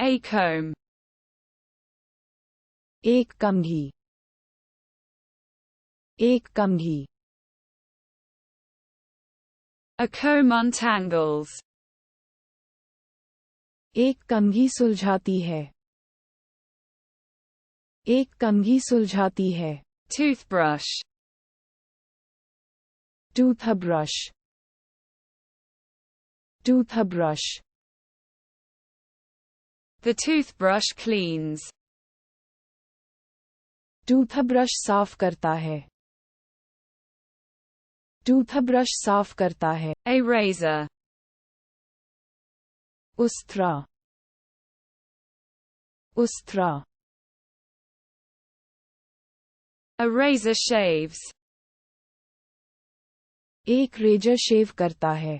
A comb. एक कंघी, एक कंघी. A comb untangles. एक कंघी सुलझाती है, एक कंघी सुलझाती है. Toothbrush. Toothbrush, toothbrush. The toothbrush cleans. Toothbrush साफ करता है, टूथब्रश साफ करता है. A razor. Ustraa, Ustraa. A razor shaves. एक रेजर शेव करता है,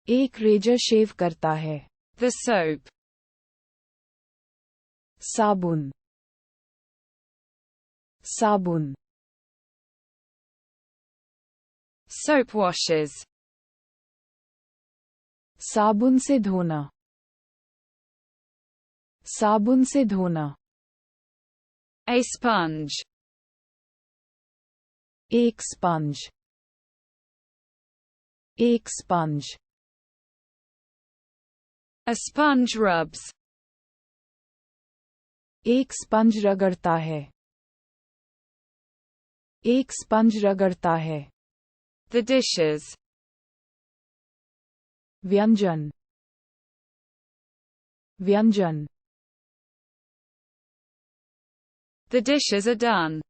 एक रेजर शेव करता है. The soap. साबुन, साबुन. Soap washes. साबुन से धोना, साबुन से धोना. A sponge. एक स्पंज, एक स्पंज. A sponge rubs. एक स्पंज रगड़ता है, एक स्पंज रगड़ता है. The dishes. व्यंजन, व्यंजन. The dishes are done.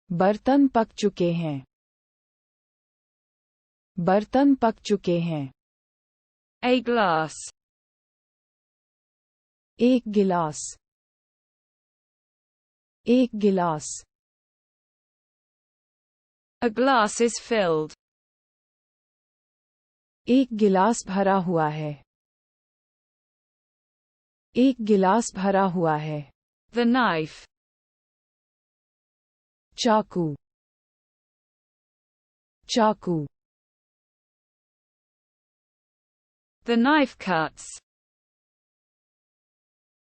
बर्तन पक चुके हैं, बर्तन पक चुके हैं. A glass. एक गिलास, एक गिलास. A glass is filled. एक गिलास भरा हुआ है, एक गिलास भरा हुआ है. The knife. चाकू, चाकू. The knife cuts.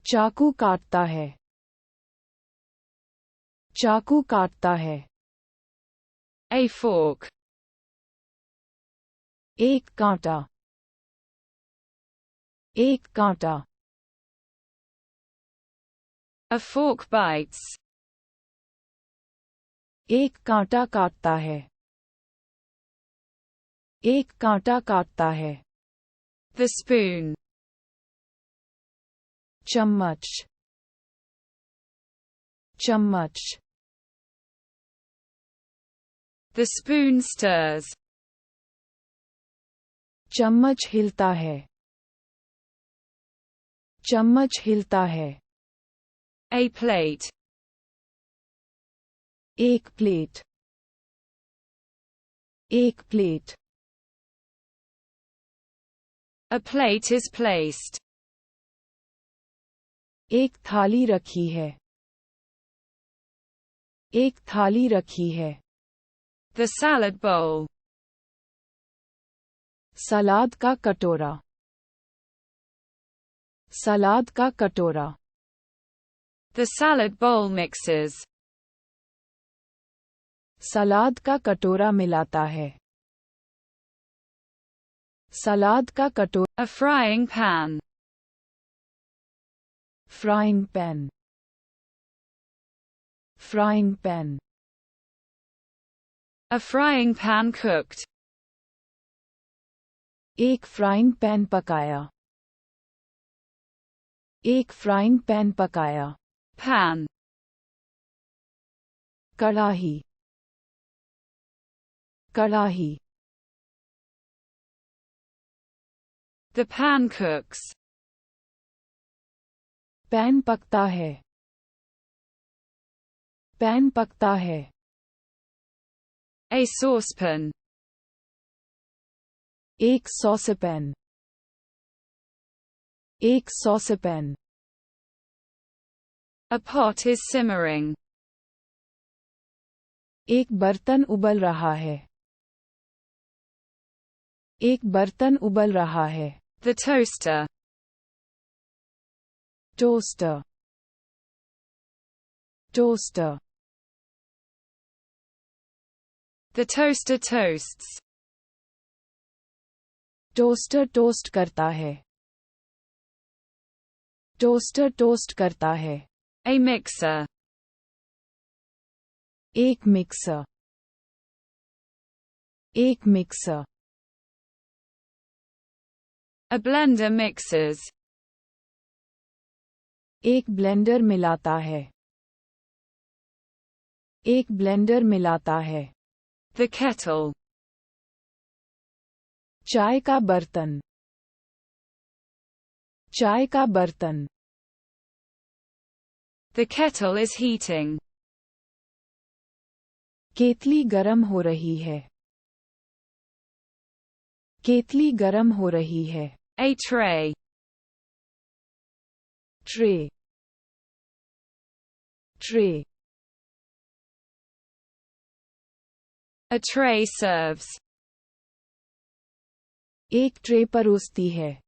चाकू काटता है, चाकू काटता है. A fork. एक कांटा, एक कांटा. A fork bites. एक कांटा काटता है, एक कांटा काटता है. The spoon. चम्मच, चम्मच. The spoon stirs. चम्मच हिलता है, चम्मच हिलता है. A plate. एक प्लेट, एक plate. A plate is placed. एक थाली रखी है, एक थाली रखी है. The salad bowl. सलाद का कटोरा, सलाद का कटोरा. The salad bowl mixes. सलाद का कटोरा मिलाता है, सलाद का कटोरा. A frying pan. Frying pan, frying pan. A frying pan cooked. एक फ्राइंग पैन पकाया, एक फ्राइंग पैन पकाया. Pan. कढ़ाही, कढ़ाही. The pan cooks. पैन पकता है, पैन पकता है. A saucepan. एक सॉसपैन, एक saucepan. A pot is simmering. एक बर्तन उबल रहा है, एक बर्तन उबल रहा है. The toaster. toaster, toaster, The toaster toasts. Toaster toast करता है, टोस्टर टोस्ट करता है, A mixer. एक मिक्सर, एक मिक्सर, A blender mixes. एक ब्लेंडर मिलाता है, एक ब्लेंडर मिलाता है, The kettle. चाय का बर्तन, चाय का बर्तन, The kettle is heating. केतली गरम हो रही है, केतली गरम हो रही है, A tray. Tray, tray, A tray serves. एक ट्रे परोसती है,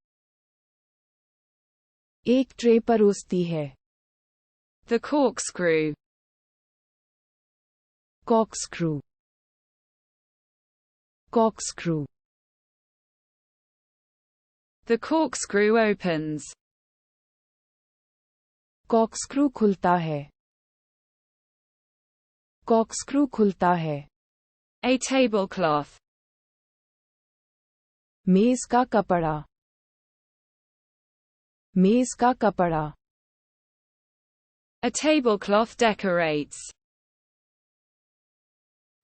एक ट्रे परोसती है, The corkscrew. Corkscrew, corkscrew, The corkscrew opens. Corkscrew खुलता है, कॉर्कस्क्रू खुलता है, A tablecloth. मेज का कपड़ा, मेज का कपड़ा, A tablecloth decorates.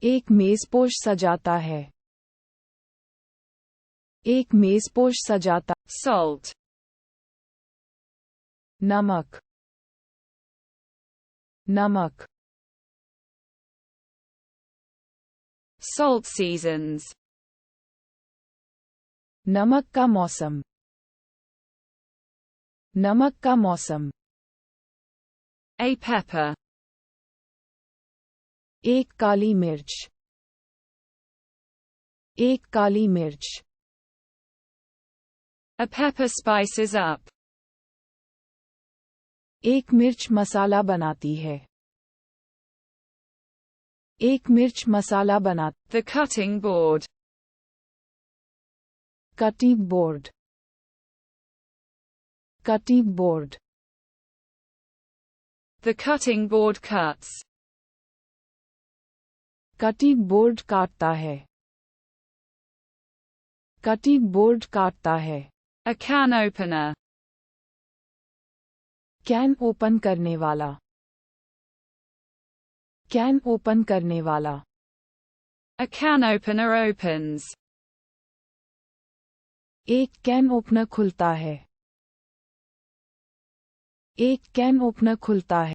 एक मेजपोश सजाता है, एक मेजपोश सजाता, Salt. नमक, नमक, Salt seasons. नमक का मौसम, नमक का मौसम, A pepper. एक काली मिर्च, एक काली मिर्च, A pepper spices up. एक मिर्च मसाला बनाती है, एक मिर्च मसाला बना, The cutting board. Cutting board, cutting board, The cutting board cuts. Cutting board काटता है, कटिंग बोर्ड काटता है, A can opener. Can open करने वाला, कैन ओपन करने वाला, A can opener opens. एक कैन ओपनर खुलता है, एक कैन ओपनर खुलता है।